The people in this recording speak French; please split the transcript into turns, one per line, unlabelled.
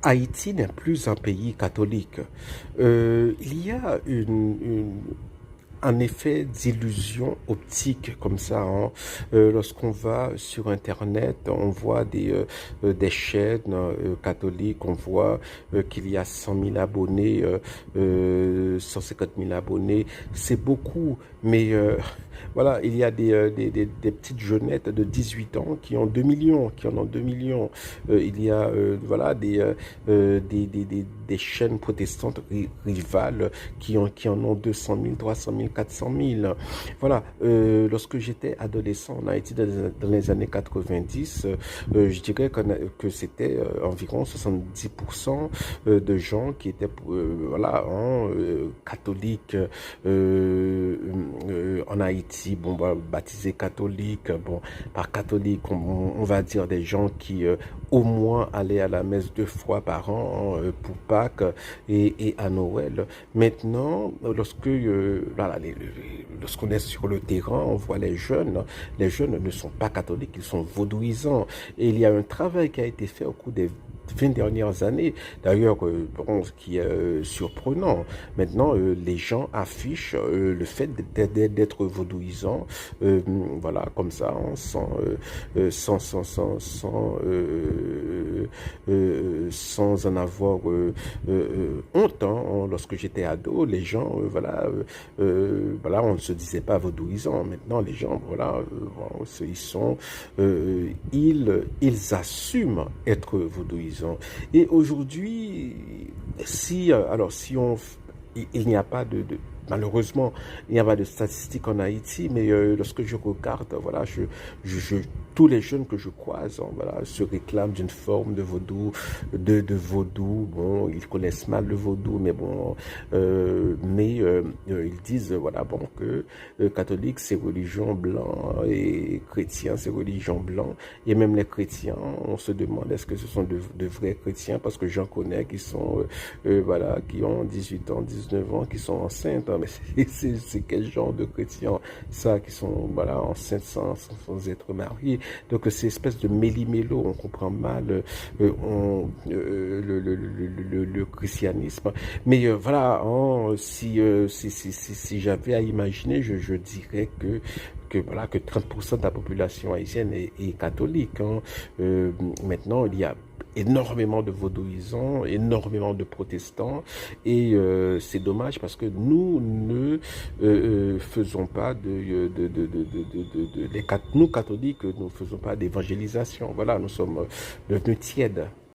Haïti n'est plus un pays catholique. Il y a un effet d'illusion optique comme ça, hein. Lorsqu'on va sur Internet, on voit des chaînes catholiques, on voit qu'il y a 100 000 abonnés, 150 000 abonnés. C'est beaucoup, mais voilà, il y a des petites jeunettes de 18 ans qui ont 2 millions, qui en ont 2 millions. Il y a voilà, des chaînes protestantes rivales qui en ont 200 000, 300 000, 400 000. Voilà, lorsque j'étais adolescent en Haïti dans les années 90, je dirais que c'était environ 70% de gens qui étaient voilà, hein, catholiques en Haïti, bon, bah, baptisés catholiques, bon, par catholique, on va dire des gens qui au moins allaient à la messe 2 fois par an, hein, pour Pâques et à Noël. Maintenant, voilà, lorsqu'on est sur le terrain, on voit les jeunes ne sont pas catholiques, ils sont vaudouisants. Et il y a un travail qui a été fait au cours des 20 dernières années, d'ailleurs, bon, ce qui est surprenant. Maintenant, les gens affichent le fait d'être vaudouisants, voilà, comme ça, hein, sans en avoir honte, hein. Lorsque j'étais ado, les gens, voilà, on ne se disait pas vaudouisant. Maintenant, les gens, voilà, bon, ils assument être vaudouisants. Et aujourd'hui, il n'y a pas malheureusement, il n'y a pas de statistiques en Haïti, mais lorsque je regarde, voilà, tous les jeunes que je croise, hein, voilà, se réclament d'une forme de vaudou, de vaudou. Bon, ils connaissent mal le vaudou, mais bon, ils disent, voilà, bon, que catholique c'est religion blanc et chrétien c'est religion blanc. Et même les chrétiens, on se demande est-ce que ce sont de vrais chrétiens, parce que j'en connais qui sont, voilà, qui ont 18 ans, 19 ans, qui sont enceintes. Hein, mais c'est quel genre de chrétiens, ça, qui sont, voilà, enceintes sans être mariés. Donc, c'est espèce de méli-mélo, on comprend mal le christianisme. Mais voilà, hein, si j'avais à imaginer, je dirais voilà, que 30% de la population haïtienne est catholique, hein. Maintenant, il y a énormément de vaudouisants, énormément de protestants, et c'est dommage parce que nous ne faisons pas nous catholiques, nous ne faisons pas d'évangélisation. Voilà, nous sommes devenus tièdes.